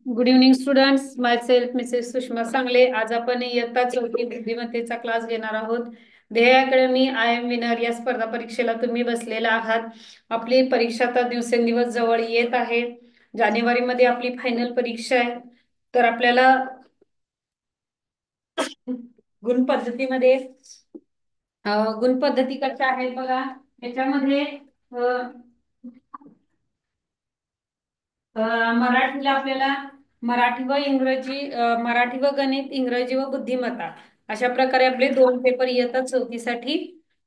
Good evening students, माय self Mrs Sushma सांगले. आज आपण इयत्ता चौथी बुद्धिमत्तेचा क्लास घेणार आहोत. ध्येय अकॅडमी आय एम विनर या स्पर्धा परीक्षेला तुम्ही बसलेला आहात. आपली परीक्षा तर दिवसेंदिवस जवळ येत आहे. जानेवारीमध्ये आपली फायनल परीक्षा आहे. तर आपल्याला गुण पद्धतीमध्ये गुण पद्धती कशा आहेत बघा. याच्यामध्ये मराठीला आपल्याला मराठी व इंग्रजी, मराठी व गणित, इंग्रजी व बुद्धिमत्ता अशा प्रकारे आपले दोन पेपर इयत्ता चौथीसाठी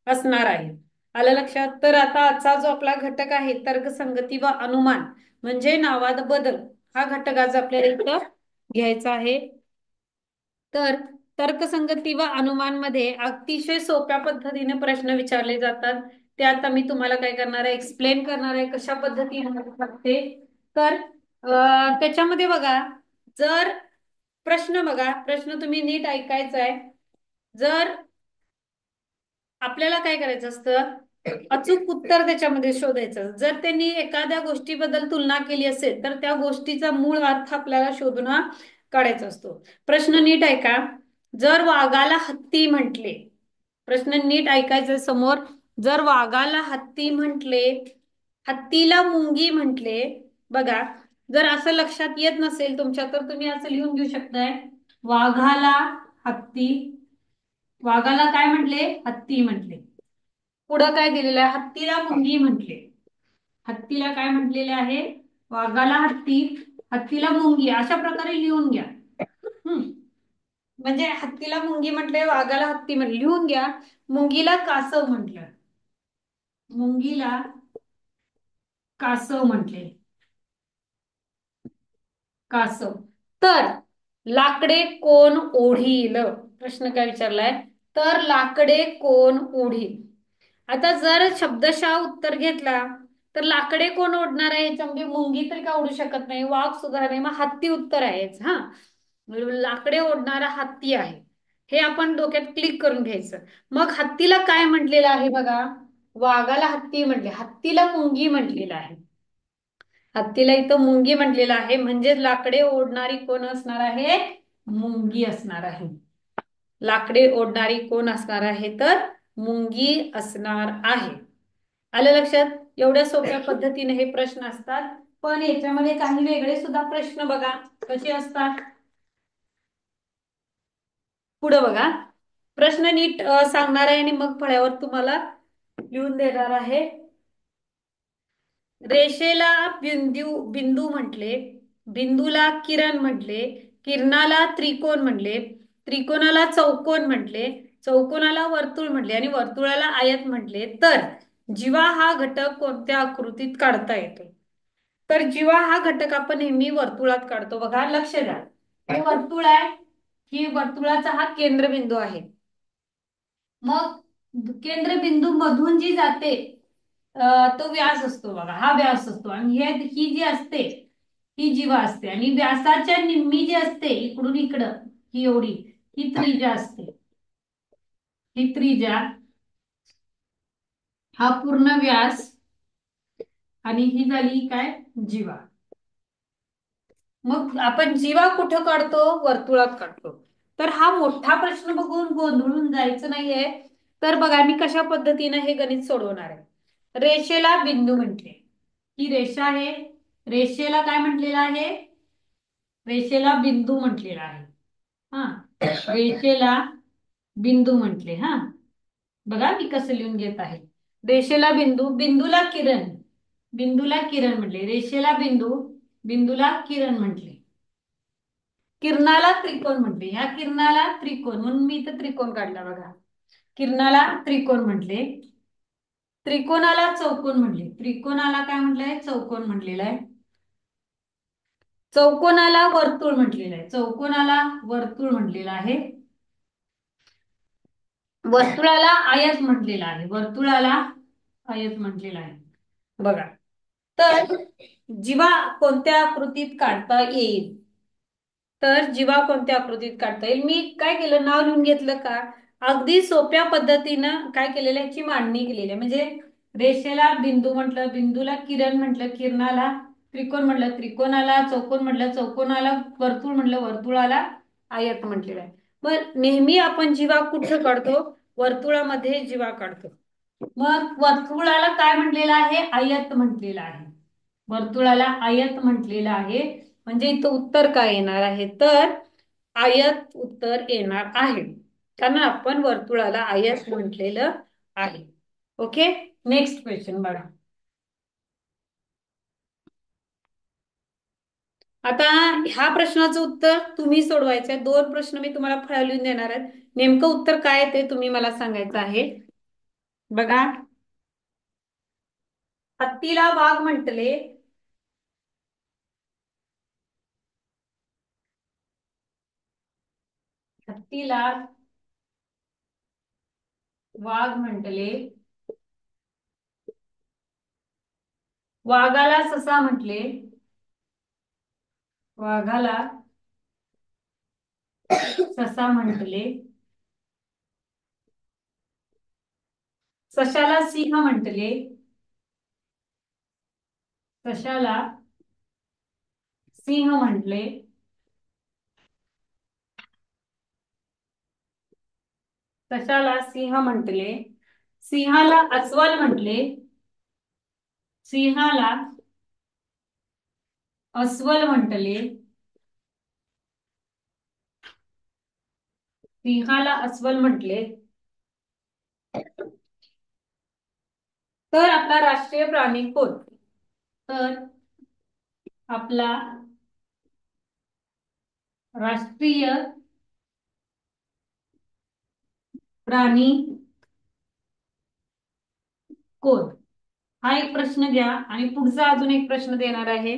असणार आहे. आलं लक्षात? तर आता आजचा जो आपला घटक आहे तर्कसंगती व अनुमान म्हणजे नावात बदल, हा घटक आज आपल्याला इथं घ्यायचा आहे. तर तर्कसंगती व अनुमान मध्ये अतिशय सोप्या पद्धतीने प्रश्न विचारले जातात. ते आता मी तुम्हाला काय करणार आहे, एक्सप्लेन करणार आहे कशा पद्धतीने ते. तर त्याच्यामध्ये बघा, जर प्रश्न बघा, प्रश्न तुम्ही नीट ऐकायचा आहे. जर आपल्याला काय करायचं असतं, अचूक उत्तर त्याच्यामध्ये शोधायचं. जर त्यांनी एखाद्या गोष्टीबद्दल तुलना केली असेल तर त्या गोष्टीचा मूळ अर्थ आपल्याला शोधून काढायचा असतो. प्रश्न नीट ऐका. जर वाघाला हत्ती म्हटले, प्रश्न नीट ऐकायचा समोर. जर वाघाला हत्ती म्हटले, हत्तीला मुंगी म्हटले, बघा, जर असं लक्षात येत नसेल तुमच्या तर तुम्ही असं लिहून घेऊ शकताय. वाघाला हत्ती, वाघाला काय म्हटले? हत्ती म्हटले. पुढं काय दिलेलं आहे? हत्तीला मुंगी म्हटले. हत्तीला काय म्हटलेले आहे? वाघाला हत्ती, हत्तीला मुंगी, अशा प्रकारे लिहून घ्या. म्हणजे हत्तीला मुंगी म्हटले, वाघाला हत्ती म्हटले, लिहून घ्या. मुंगीला कासव म्हटलं, मुंगीला कासव म्हटले, कासव. तर लाकडे कोण ओढील? प्रश्न काय विचारलाय? तर लाकडे कोण ओढील. आता जर शब्दशः उत्तर घेतला तर लाकडे कोण ओढणार आहे? याच्यामध्ये मुंगी तर का ओढू शकत नाही, वाघ सुद्धा नाही, मग हत्ती उत्तर आहेच. हा, लाकडे ओढणारा हत्ती आहे, हे आपण डोक्यात क्लिक करून घ्यायचं. मग हत्तीला काय म्हटलेलं आहे बघा, वाघाला हत्ती म्हटले, हत्तीला मुंगी म्हटलेलं आहे. हत्तीला इथं मुंगी म्हटलेलं आहे, म्हणजे लाकडे ओढणारी कोण असणार आहे? मुंगी असणार आहे. लाकडे ओढणारी कोण असणार आहे? तर मुंगी असणार आहे. आलं लक्षात? एवढ्या सोप्या पद्धतीने हे प्रश्न असतात. पण याच्यामध्ये काही वेगळे सुद्धा प्रश्न बघा कसे असतात. पुढे बघा, प्रश्न नीट सांगणार आहे आणि मग फळ्यावर तुम्हाला लिहून देणार आहे. रेषेला बिंदू बिंदू म्हटले, बिंदूला किरण म्हटले, किरणाला त्रिकोण म्हटले, त्रिकोणाला चौकोन म्हटले, चौकोनाला वर्तुळ म्हटले आणि वर्तुळाला आयत म्हटले. तर जीवा हा घटक कोणत्या आकृतीत काढता येतो? तर जीवा हा घटक आपण नेहमी वर्तुळात काढतो. बघा, लक्ष द्या. हे वर्तुळ आहे, ही वर्तुळाचा हा केंद्रबिंदू आहे. मग केंद्रबिंदू मधून जी जाते तो व्यास असतो. बघा, हा व्यास असतो आणि ही जी असते ही जीवा असते. आणि व्यासाच्या निम्मी जी असते इकडून इकडं, ही एवढी, ही त्रिज्या असते. ही त्रिज्या, हा पूर्ण व्यास, आणि ही झाली काय? जीवा. मग आपण जीवा कुठं काढतो? वर्तुळात काढतो. तर हा मोठा प्रश्न बघून गोंधळून जायचं नाहीये. तर बघा मी कशा पद्धतीने हे गणित सोडवणार आहे. रेषेला बिंदू म्हटले, ही रेषा आहे, रेषेला काय म्हटलेलं आहे? रेषेला बिंदू म्हटलेला आहे. हा, रेषेला बिंदू म्हटले. हा, बघा मी कसं लिहून घेत आहे. रेषेला बिंदू, बिंदूला किरण, बिंदूला किरण म्हटले, रेषेला बिंदू, बिंदूला किरण म्हटले, किरणाला त्रिकोण म्हटले, ह्या किरणाला त्रिकोण, म्हणून मी इथं त्रिकोण काढला. बघा, किरणाला त्रिकोण म्हटले, त्रिकोणाला चौकोन म्हटले, त्रिकोणाला काय म्हटलंय? चौकोन म्हटलेलं आहे. चौकोनाला वर्तुळ म्हटलेलं आहे, चौकोनाला वर्तुळ म्हटलेलं आहे. वर्तुळाला आयत म्हटलेला आहे, वर्तुळाला आयत म्हटलेला आहे. बघा, तर जीवा कोणत्या आकृतीत काढता येईल? तर जीवा कोणत्या आकृतीत काढता येईल? मी काय केलं, नाव लिहून घेतलं का? अगदी सोप्या पद्धतीनं काय केलेलं, याची मांडणी केलेली आहे. म्हणजे रेषेला बिंदू म्हटलं, बिंदूला किरण म्हटलं, किरणाला त्रिकोण म्हटलं, त्रिकोणाला चौकोन म्हटलं, चौकोनाला वर्तुळ म्हटलं, वर्तुळाला आयत म्हटलेलं आहे. पण नेहमी आपण जीवा कुठं काढतो? वर्तुळामध्ये जीवा काढतो. मग वर्तुळाला काय म्हटलेलं आहे? आयत म्हटलेलं आहे. वर्तुळाला आयत म्हटलेलं आहे. म्हणजे इथं उत्तर काय येणार आहे? तर आयत उत्तर येणार आहे, कारण आपण वर्तुळाला आयत म्हटलेलं आहे. ओके, नेक्स्ट क्वेश्चन बघा. आता ह्या प्रश्नाचं उत्तर तुम्ही सोडवायचं आहे. दोन प्रश्न मी तुम्हाला फळ्या लिहून देणार आहेत. नेमकं उत्तर काय ते तुम्ही मला सांगायचं आहे. बघा, हत्तीला वाघ म्हटले. हत्तीला वाघ म्हटले. वाघाला ससा म्हटले. वाघाला ससा म्हटले. सशाला सिंह म्हटले. सशाला सिंह म्हटले. सशाला सिंह म्हटले. सिंहाला अस्वल म्हटले. सिंहाला अस्वल म्हटले. सिंहाला अस्वल म्हटले. तर आपला राष्ट्रीय प्राणी कोण? तर आपला राष्ट्रीय प्राणी कोण? हा एक प्रश्न घ्या आणि पुढचा अजून एक प्रश्न देणार आहे.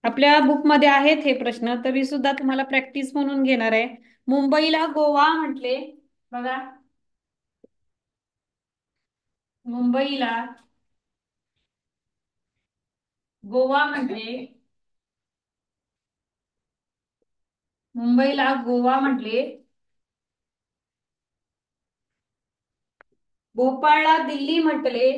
आपल्या बुकमध्ये आहेत हे प्रश्न, तरी सुद्धा तुम्हाला प्रॅक्टिस म्हणून घेणार आहे. मुंबईला गोवा म्हटले. बघा, मुंबईला गोवा म्हटले. मुंबईला गोवा म्हटले. भोपाळला दिल्ली म्हटले.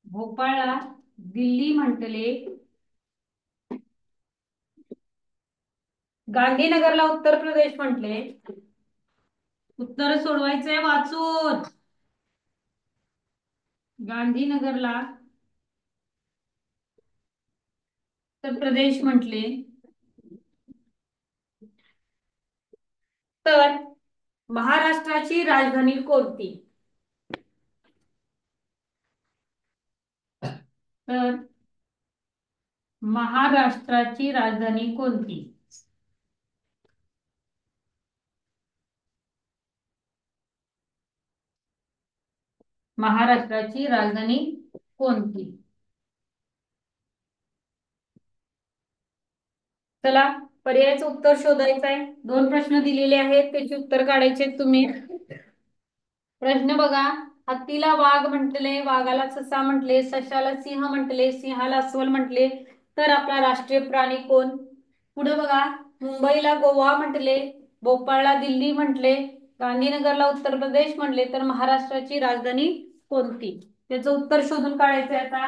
भोपाळला दिल्ली म्हटले. गांधीनगरला उत्तर प्रदेश म्हटले. उत्तर सोडवायचंय वाचून. गांधीनगरला उत्तर प्रदेश म्हटले. तर महाराष्ट्राची राजधानी कोणती? तर महाराष्ट्राची राजधानी कोणती? महाराष्ट्राची राजधानी कोणती? चला, पर्यायाचं उत्तर शोधायचं आहे. दोन प्रश्न दिलेले आहेत, त्याची उत्तर काढायचे तुम्ही. प्रश्न बघा, हत्तीला वाघ म्हटले, वाघाला ससा म्हटले, सशाला सिंह म्हटले, सिंहाला अस्वल म्हटले. तर आपला राष्ट्रीय प्राणी कोण? पुढे बघा, मुंबईला गोवा म्हटले, भोपाळला दिल्ली म्हटले, गांधीनगरला उत्तर प्रदेश म्हटले. तर महाराष्ट्राची राजधानी कोणती? त्याचं उत्तर शोधून काढायचंय आता.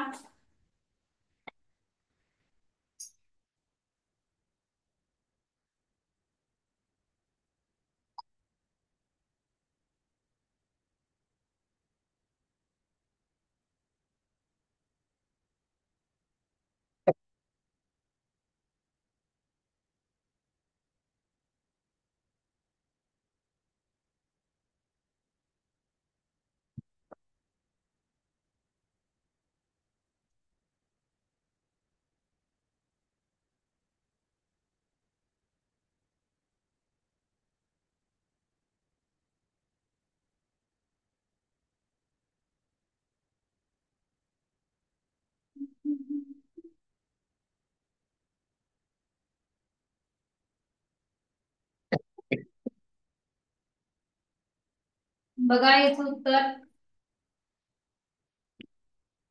बघा याचं उत्तर.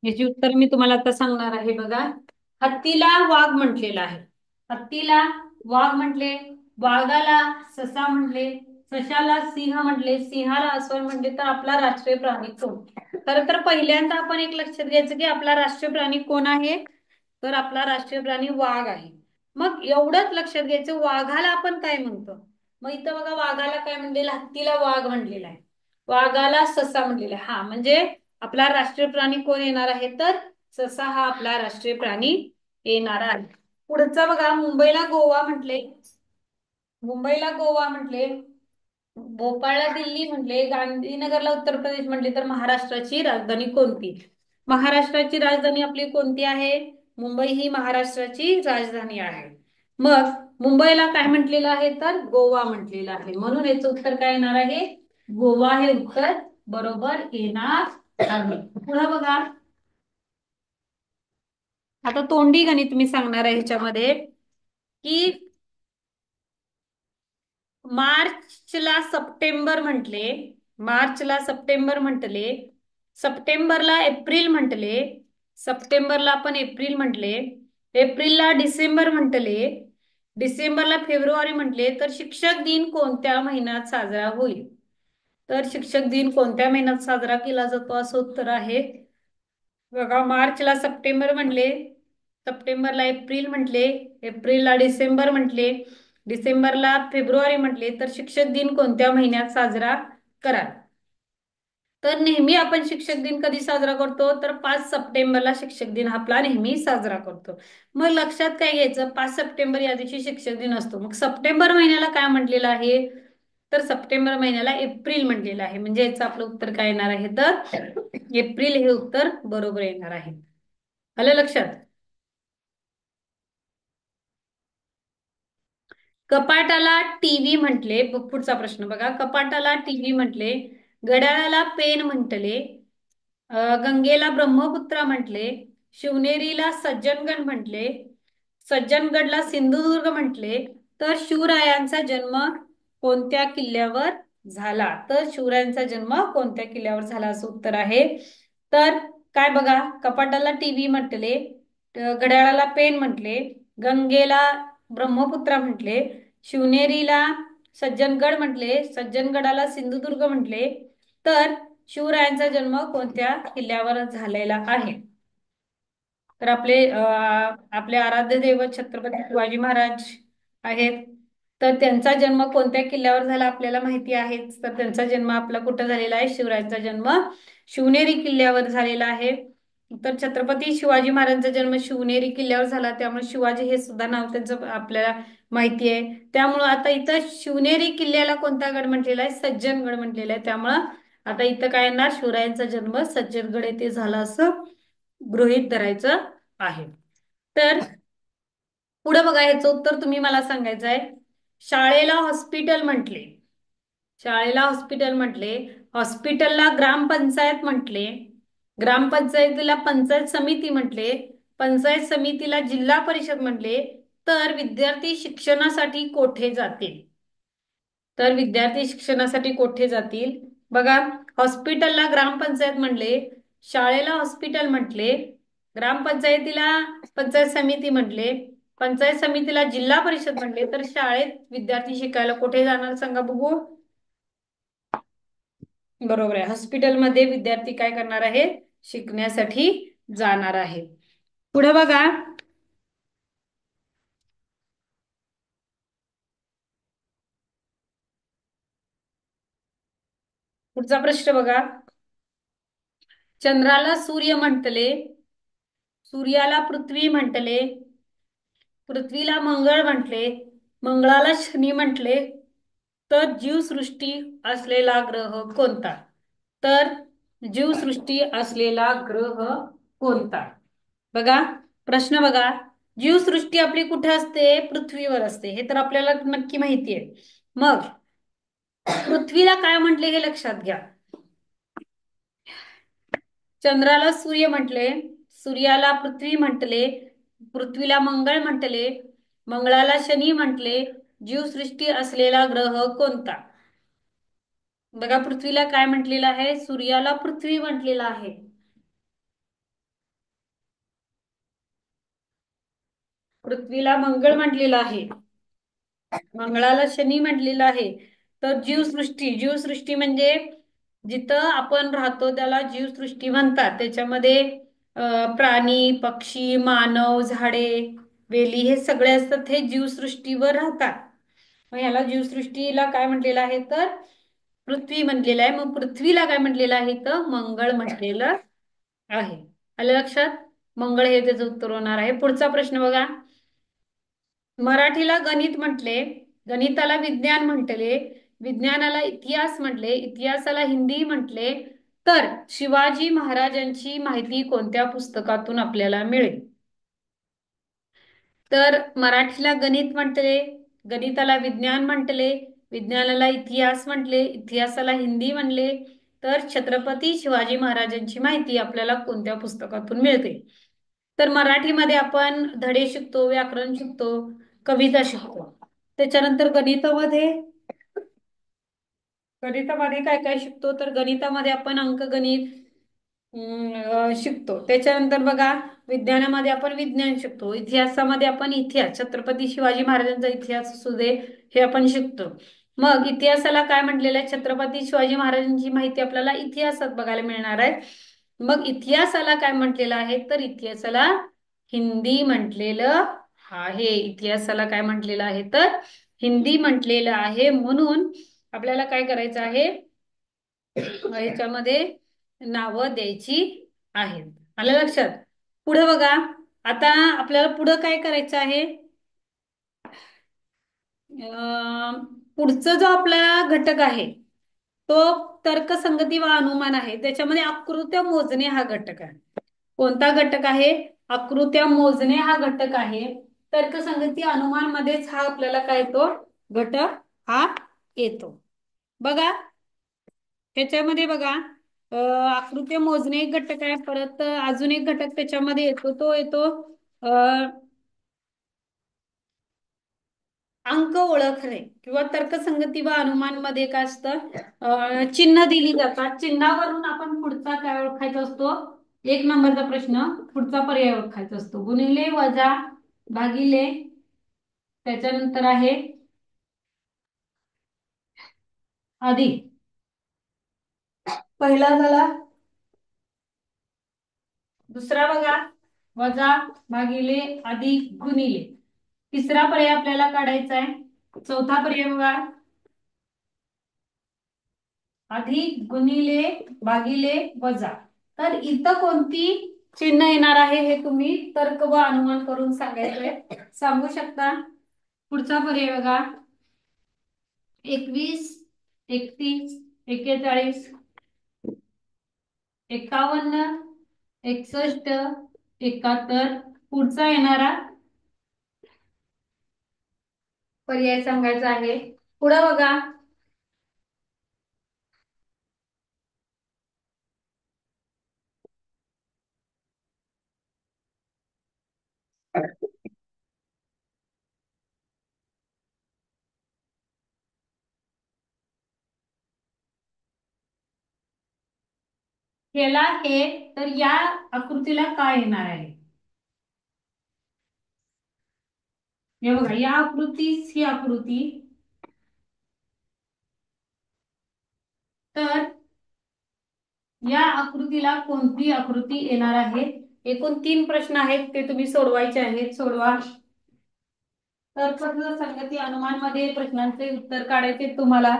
याची उत्तर मी तुम्हाला आता सांगणार आहे. बघा, हत्तीला वाघ म्हटलेला आहे. हत्तीला वाघ म्हटले, वाघाला ससा म्हटले, सशाला सिंह म्हटले, सिंहाला अस्वल म्हटले, तर आपला राष्ट्रीय प्राणी कोण? खर तर पहिल्यांदा आपण एक लक्षात घ्यायचं की आपला राष्ट्रीय प्राणी कोण आहे, तर आपला राष्ट्रीय प्राणी वाघ आहे. मग एवढंच लक्षात घ्यायचं, वाघाला आपण काय म्हणतो? मग इथं बघा, वाघाला काय म्हणलेलं, हत्तीला वाघ म्हणलेला आहे, वाघाला ससा म्हणलेला आहे. हा म्हणजे आपला राष्ट्रीय प्राणी कोण येणार आहे, तर ससा हा आपला राष्ट्रीय प्राणी येणार आहे. पुढचा बघा, मुंबईला गोवा म्हटले, मुंबईला गोवा म्हटले, भोपाळला दिल्ली म्हटले, गांधीनगरला उत्तर प्रदेश म्हटले, तर महाराष्ट्राची राजधानी कोणती? महाराष्ट्राची राजधानी आपली कोणती आहे? मुंबई ही महाराष्ट्राची राजधानी आहे. मग मुंबईला काय म्हटलेलं आहे, तर गोवा म्हटलेलं आहे, म्हणून याचं उत्तर काय येणार आहे? गोवा हे उत्तर बरोबर येणार आहे. पुढे बघा, आता तोंडी गणित मी सांगणार आहे ह्याच्यामध्ये की मार्चला सप्टेंबर म्हटले, मार्चला सप्टेंबर म्हटले, सप्टेंबरला एप्रिल म्हटले, सप्टेंबरला आपण एप्रिल म्हटले, एप्रिलला डिसेंबर म्हटले, डिसेंबरला फेब्रुवारी म्हटले, तर शिक्षक दिन कोणत्या महिन्यात साजरा होईल? तर शिक्षक दिन कोणत्या महिन्यात साजरा केला जातो, असं उत्तर आहे. बघा, मार्चला सप्टेंबर म्हटले, सप्टेंबरला एप्रिल म्हटले, एप्रिलला डिसेंबर म्हटले, डिसेंबरला फेब्रुवारी म्हटले, तर शिक्षक दिन कोणत्या महिन्यात साजरा कराल? तर नेहमी आपण शिक्षक दिन कधी साजरा करतो, तर 5 सप्टेंबरला शिक्षक दिन आपला नेहमी साजरा करतो. मग लक्षात काय घ्यायचं, 5 सप्टेंबर या दिवशी शिक्षक दिन असतो. मग सप्टेंबर महिन्याला काय म्हटलेलं आहे, तर सप्टेंबर महिन्याला एप्रिल म्हटलेलं आहे, म्हणजे याचं आपलं उत्तर काय येणार आहे, तर एप्रिल हे उत्तर बरोबर येणार आहे. आलं लक्षात? कपाटाला टीव्ही म्हटले, पुढचा प्रश्न बघा, कपाटाला टीव्ही म्हटले, घड्याळाला पेन म्हटले, गंगेला ब्रह्मपुत्रा म्हटले, शिवनेरीला सज्जनगड म्हटले, सज्जनगडला सिंधुदुर्ग म्हटले, तर शिवरायांचा जन्म कोणत्या किल्ल्यावर झाला? तर शिवरायांचा जन्म कोणत्या किल्ल्यावर झाला, असं उत्तर आहे. तर काय बघा, कपाटाला टीव्ही म्हटले, घड्याळाला पेन म्हटले, गंगेला ब्रह्मपुत्रा म्हटले, शिवनेरीला सज्जनगड म्हटले, सज्जनगडाला सिंधुदुर्ग म्हटले, तर शिवरायांचा जन्म कोणत्या किल्ल्यावर झालेला आहे? तर आपले आराध्य दैवत छत्रपती शिवाजी महाराज आहेत, तर त्यांचा जन्म कोणत्या किल्ल्यावर झाला आपल्याला माहिती आहे. तर त्यांचा जन्म आपला कुठं झालेला आहे, शिवरायांचा जन्म शिवनेरी किल्ल्यावर झालेला आहे. तर छत्रपती शिवाजी महाराजांचा जन्म शिवनेरी किल्ल्यावर झाला, त्यामुळे शिवाजी हे सुद्धा नाव त्यांचं आपल्याला माहिती आहे. त्यामुळं आता इथं शिवनेरी किल्ल्याला कोणता गड म्हटलेला आहे, सज्जनगड म्हटलेला आहे. त्यामुळं आता इथं काय येणार, शिवरायांचा जन्म सज्जनगड येथे झाला असं गृहीत धरायचं आहे. तर पुढे बघा, याचं उत्तर तुम्ही मला सांगायचं आहे. शाळेला हॉस्पिटल म्हटले, शाळेला हॉस्पिटल म्हटले, हॉस्पिटलला ग्रामपंचायत म्हटले, ग्रामपंचायतीला पंचायत समिती म्हटले, पंचायत समितीला जिल्हा परिषद म्हटले, तर विद्यार्थी शिक्षणासाठी कोठे जातील? तर विद्यार्थी शिक्षणासाठी कोठे जातील? बघा, हॉस्पिटलला ग्रामपंचायत म्हणले, शाळेला हॉस्पिटल म्हटले, ग्रामपंचायतीला पंचायत समिती म्हटले, पंचायत समितीला जिल्हा परिषद म्हटले, तर शाळेत विद्यार्थी शिकायला कुठे जाणार सांगा बघू? बरोबर आहे, हॉस्पिटलमध्ये विद्यार्थी काय करणार आहे, शिकण्यासाठी जाणार आहे. पुढे बघा, पुढचा प्रश्न बघा, चंद्राला सूर्य म्हटले, सूर्याला पृथ्वी म्हटले, पृथ्वीला मंगळ म्हटले, मंगळाला शनी म्हटले, तर जीवसृष्टी असलेला ग्रह कोणता? तर जीवसृष्टी असलेला ग्रह कोणता? बघा, प्रश्न बघा, जीवसृष्टी आपली कुठे असते, पृथ्वीवर असते, हे तर आपल्याला नक्की माहिती आहे. मग पृथ्वीला काय म्हटले हे लक्षात घ्या. चंद्राला सूर्य म्हटले, सूर्याला पृथ्वी म्हटले, पृथ्वीला मंगळ म्हटले, मंगळाला शनी म्हटले, जीवसृष्टी असलेला ग्रह कोणता? बघा, पृथ्वीला काय म्हटलेलं आहे, सूर्याला पृथ्वी म्हटलेला आहे, पृथ्वीला मंगळ म्हटलेला आहे, मंगळाला शनी म्हटलेलं आहे. तर जीवसृष्टी, जीवसृष्टी म्हणजे जिथं आपण राहतो त्याला जीवसृष्टी म्हणतात. त्याच्यामध्ये प्राणी, पक्षी, मानव, झाडे, वेली हे सगळे असतात, हे जीवसृष्टीवर राहतात. मग ह्याला जीवसृष्टीला काय म्हटलेलं आहे तर पृथ्वी म्हटलेलं आहे. मग पृथ्वीला काय म्हटलेलं आहे तर मंगळ म्हटलेलं आहे. आलं लक्षात? मंगळ हे त्याचं उत्तर होणार आहे. पुढचा प्रश्न बघा. मराठीला गणित म्हटले, गणिताला विज्ञान म्हटले, विज्ञानाला इतिहास म्हटले, इतिहासाला हिंदी म्हटले, तर शिवाजी महाराजांची माहिती कोणत्या पुस्तकातून आपल्याला मिळेल? तर मराठीला गणित म्हटले, गणिताला विज्ञान म्हटले, विज्ञानाला इतिहास म्हटले, इतिहासाला हिंदी म्हणले, तर छत्रपती शिवाजी महाराजांची माहिती आपल्याला कोणत्या पुस्तकातून मिळते? तर मराठीमध्ये आपण धडे शिकतो, व्याकरण शिकतो, कविता शिकतो. त्याच्यानंतर गणितामध्ये, गणितामध्ये काय काय शिकतो तर गणितामध्ये आपण अंकगणित शिकतो. त्याच्यानंतर बघा, विज्ञानामध्ये आपण विज्ञान शिकतो, इतिहासामध्ये आपण इतिहास, छत्रपती शिवाजी महाराजांचा इतिहास असू दे, हे आपण शिकतो. मग इतिहासाला काय म्हटलेलं आहे? छत्रपती शिवाजी महाराजांची माहिती आपल्याला इतिहासात बघायला मिळणार आहे. मग इतिहासाला काय म्हटलेलं आहे तर इतिहासाला हिंदी म्हटलेलं आहे. इतिहासाला काय म्हटलेलं आहे तर हिंदी म्हटलेलं आहे. म्हणून आपल्याला काय करायचं आहे, ह्याच्यामध्ये नावं द्यायची आहेत. आलं लक्षात? पुढे बघा. आता आपल्याला पुढं काय करायचं आहे, पुढचा जो आपला घटक आहे तो तर्कसंगती व अनुमान आहे. त्याच्यामध्ये आकृत्या मोजणे हा घटक आहे. कोणता घटक आहे? आकृत्या मोजणे हा घटक आहे. तर्कसंगती अनुमान मध्येच हा आपल्याला काय येतो, घटक हा येतो. बघा त्याच्यामध्ये बघा, आकृती मोजणे एक घटक आहे. परत अजून एक घटक त्याच्यामध्ये येतो, तो येतो अंक ओळखणे किंवा तर्कसंगती व अनुमान मध्ये काय असतं, चिन्ह दिली जातात. चिन्हावरून आपण पुढचा काय ओळखायचा असतो, एक नंबरचा प्रश्न, पुढचा पर्याय ओळखायचा असतो. गुणिले, वजा, भागिले, त्याच्यानंतर आहे अधिक. पहिला झाला. दुसरा बघा, वजा, भागिले, अधिक, गुणिले. तिसरा पर्याय आपल्याला काढायचा आहे. चौथा पर्याय बघा, अधिक, गुणिले, भागिले, वजा. तर इथं कोणती चिन्ह येणार आहे हे तुम्ही तर्क व अनुमान करून सांगायचंय, सांगू शकता. पुढचा पर्याय बघा, 21, 31, 41, 51, 61, 71. पुढचा येणारा पर्याय सांगायचा आहे. पुढे बघा, केला हे, तर या आकृतीला काय येणार आहे? हे बघा, या आकृतीस ही आकृती, तर या आकृतीला कोणती आकृती येणार आहे? एकूण 3 प्रश्न आहेत, ते तुम्ही सोडवायचे आहेत. सोडवा. तर संगती अनुमान मध्ये प्रश्नांचे उत्तर काढायचे तुम्हाला.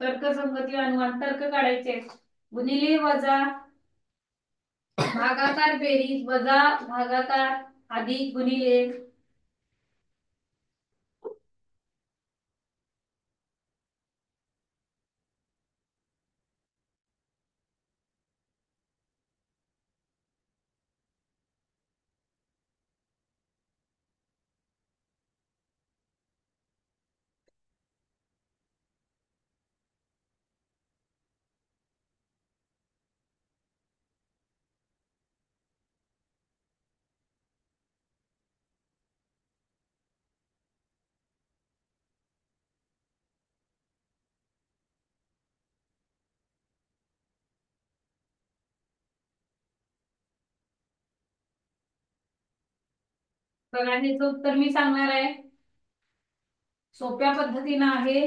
तर्कसंगती अनुमान, तर्क काढायचे. गुणिले, वजा, भागाकार, बेरीज, वजा, भागाकार, अधिक, गुणिले. बघा ह्याचं उत्तर मी सांगणार आहे. सोप्या पद्धतीनं आहे.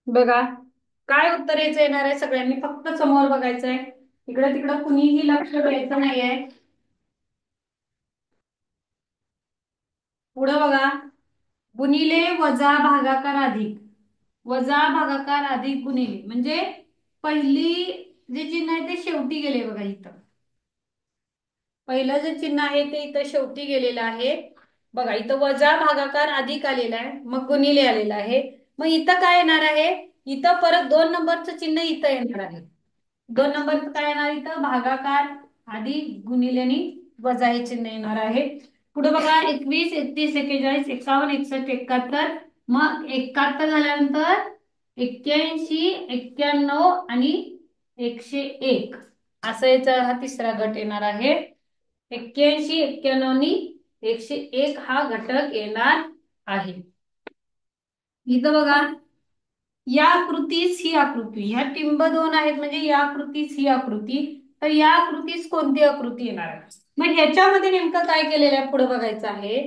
बघा काय उत्तर यायचं येणार आहे, सगळ्यांनी फक्त समोर बघायचंय. इकडे तिकडं कुणीही लक्ष द्यायचं नाहीये. पुढे बघा, गुणिले वजा भागाकार अधिक. वजा भागाकार अधिक गुणिले म्हणजे पहिली जे चिन्ह आहे ते शेवटी गेले बघा इथं. पहिलं जे चिन्ह आहे ते इथं शेवटी गेलेलं आहे. बघा इथं वजा भागाकार अधिक आलेला आहे, मग गुणिले आलेला आहे. मग इथं काय येणार आहे, इथं परत 2 नंबरचं चिन्ह इथं येणार आहे. 2 नंबरचं काय येणार, इथं भागाकार अधिक गुणिले आणि वजा हे चिन्ह येणार आहे. पुढे बघा 21, 31, 41, 51, 61, 71. मग 71 झाल्यानंतर 81, 91 आणि 101 असं याचा हा तिसरा गट येणार आहे. 81, 91 आणि 101 हा घटक येणार आहे. इथं बघा या आकृतीस ही आकृती, ह्या टिंब 2 आहेत म्हणजे या आकृतीस ही आकृती, तर या आकृतीस कोणती आकृती येणार आहे. मग ह्याच्यामध्ये नेमकं काय केलेलं आहे पुढे बघायचं आहे.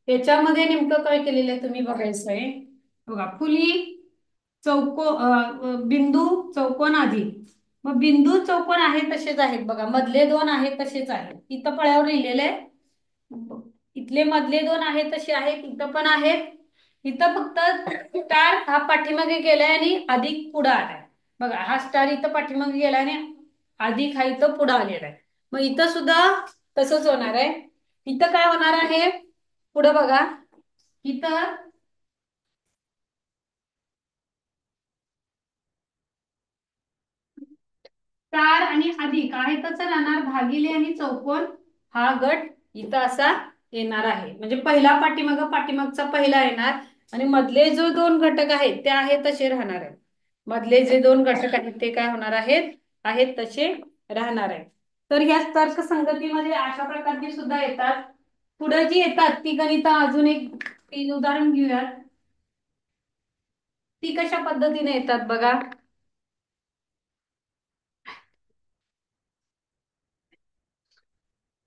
ह्याच्यामध्ये नेमकं काय केलेलं आहे तुम्ही बघायचं आहे. बघा फुली बिंदू चौकोन आधी. मग बिंदू चौकोन आहे तसेच आहेत बघा, मधले 2 आहेत तसेच आहेत. इथं फळ्यावर लिहिलेले आहे. इथले मधले 2 आहेत तसे आहेत, इथं पण आहेत. इथं फक्त स्टार हा पाठीमागे गेलाय आणि अधिक पुढे आलाय. बघा हा स्टार इथं पाठीमागे गेलाय आणि अधिक हा इथं पुढे आलेला आहे. मग इथं सुद्धा तसंच होणार आहे. इथं काय होणार आहे, पुढे बघा इथं स्टार आणि अधिक आहे तसं राहणार, भागिले आणि चौकोन हा गट इथं असा येणार आहे. म्हणजे पहिला पाठीमागचा पहिला येणार आणि मधले जो 2 घटक आहेत ते आहेत तसे राहणार आहेत. मधले जे 2 घटक आहेत ते काय होणार आहेत तसे राहणार आहेत. तर ह्या तर्कसंगतीमध्ये अशा प्रकारची सुद्धा येतात. पुढे जी येतात ती गणित अजून एक 3 उदाहरण घेऊयात. ती कशा पद्धतीने येतात बघा.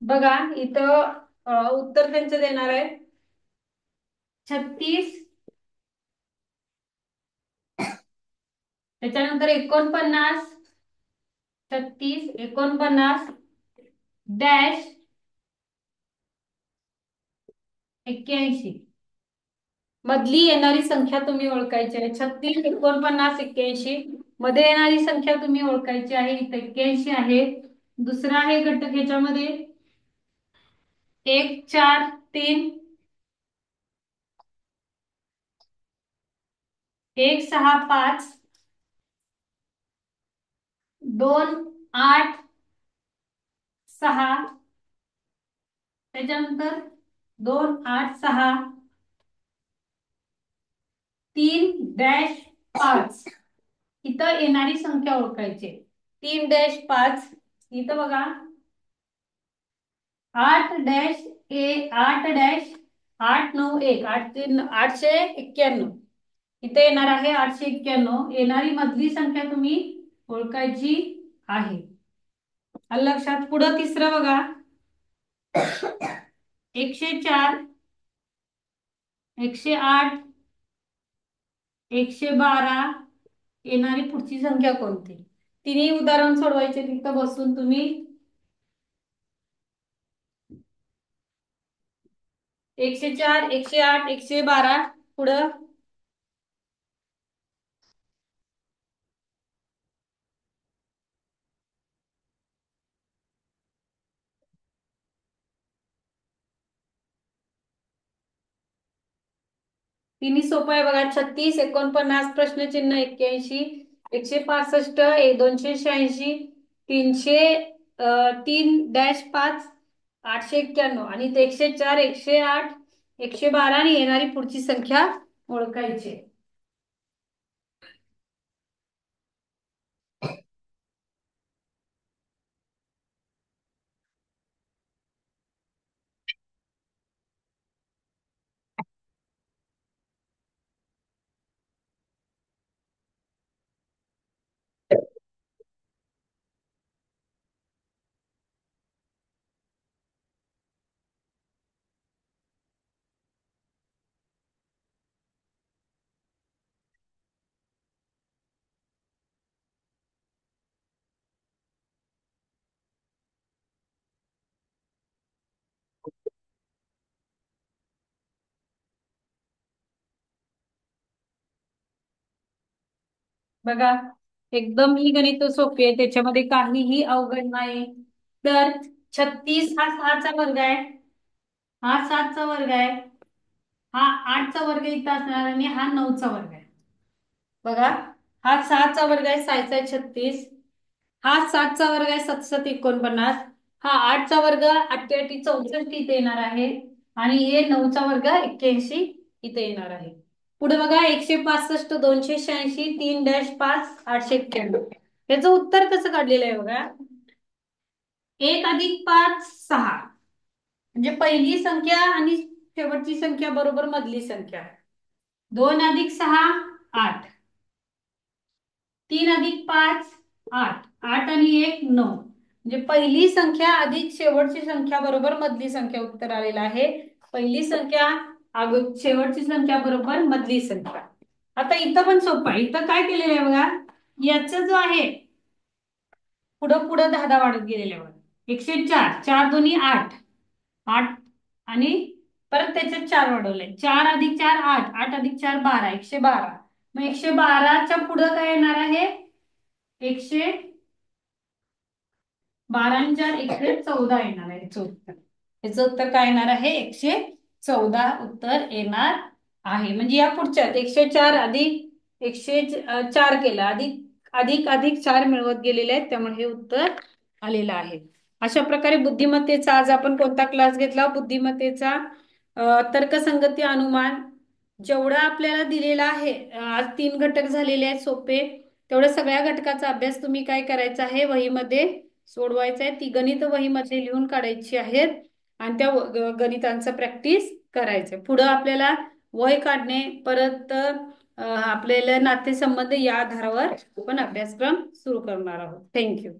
बघा इथं उत्तर त्यांचं देणार आहे 36, त्याच्यानंतर 49, 36, 49 डॅश 81. मधली येणारी संख्या तुम्ही ओळखायची आहे. 36, 49, 81 मध्ये येणारी संख्या तुम्ही ओळखायची आहे. इथे 81 आहे. दुसरा आहे घटक ह्याच्यामध्ये 1, 4, 3, 1, 6, 5, 2, 8, 6, त्याच्यानंतर 2, 8, 6, 3-5. इथं येणारी संख्या ओळखायची. 3-5 इथं बघा 8-8-9-1 891. इथे येणार आहे 891. येणारी मधली संख्या तुम्ही ओळखायची आहे. आलं लक्षात. पुढं तिसरं बघा 104, 108, 112 येणारी पुढची संख्या कोणती. तिन्ही उदाहरण सोडवायचे तिथं बसून तुम्ही. 104, 108, 112 पुढं तिन्ही सोपं आहे बघा. 36, 49 प्रश्नचिन्ह 81, 165, 286, 303-5, 891 आणि 104, 108, 112 आणि येणारी पुढची संख्या ओळखायची. बघा, एकदम ही गणित सोपी आहे, त्याच्यामध्ये काहीही अवघड नाही. तर 36 हा 6चा वर्ग आहे, हा 7चा वर्ग आहे, हा 8चा वर्ग इथं असणार आणि हा 9चा वर्ग आहे. बघा, हा 6चा वर्ग आहे, 6 आहे 36, हा 7चा वर्ग आहे, 7 7 49, हा 8चा वर्ग 88 64 इथे येणार आहे आणि हे 9चा वर्ग 81 इथे येणार आहे. पुढे बघा, 165 286 3-5 891. याचं उत्तर कसं काढलेलं आहे बघा. 1+5 6, म्हणजे पहिली संख्या आणि शेवटची संख्या बरोबर मधली संख्या. 2+6 8, 3+5 8, 8 आणि 1 9, म्हणजे पहिली संख्या अधिक शेवटची संख्या बरोबर मधली संख्या उत्तर आलेलं आहे. पहिली संख्या शेवटची संख्या बरोबर मधली संख्या. आता इथं पण सोपं आहे. इथं काय केलेलं आहे बघा, याचा जो आहे पुढं पुढं 10 10 वाढत गेलेल्या बघा. 104, 4 2 8, 8 आणि परत त्याच्यात 4 वाढवले, 4+4 8, 8+4 12, 112. मग 112च्या पुढं काय येणार आहे, 112 आणि 4 114 येणार आहे याचं उत्तर. याचं उत्तर काय येणार आहे, 114 उत्तर येणार आहे. म्हणजे या पुढच्या 104 अधिक 104 केलं, अधिक अधिक अधिक 4 मिळवत गेलेले आहेत, त्यामुळे हे उत्तर आलेलं आहे. अशा प्रकारे बुद्धिमत्तेचा आज आपण कोणता क्लास घेतला, बुद्धिमत्तेचा तर्कसंगती अनुमान. जेवढा आपल्याला दिलेला आहे, आज 3 घटक झालेले आहेत सोपे, तेवढ्या सगळ्या घटकाचा अभ्यास तुम्ही काय करायचा आहे, वहीमध्ये सोडवायचा आहे. ती गणित वहीमध्ये लिहून काढायची आहेत आणि त्या गणितांचा प्रॅक्टिस करायचं. पुढं आपल्याला वही काढणे, परत आपल्याला नातेसंबंध या आधारावर आपण अभ्यासक्रम सुरू करणार आहोत. थँक्यू.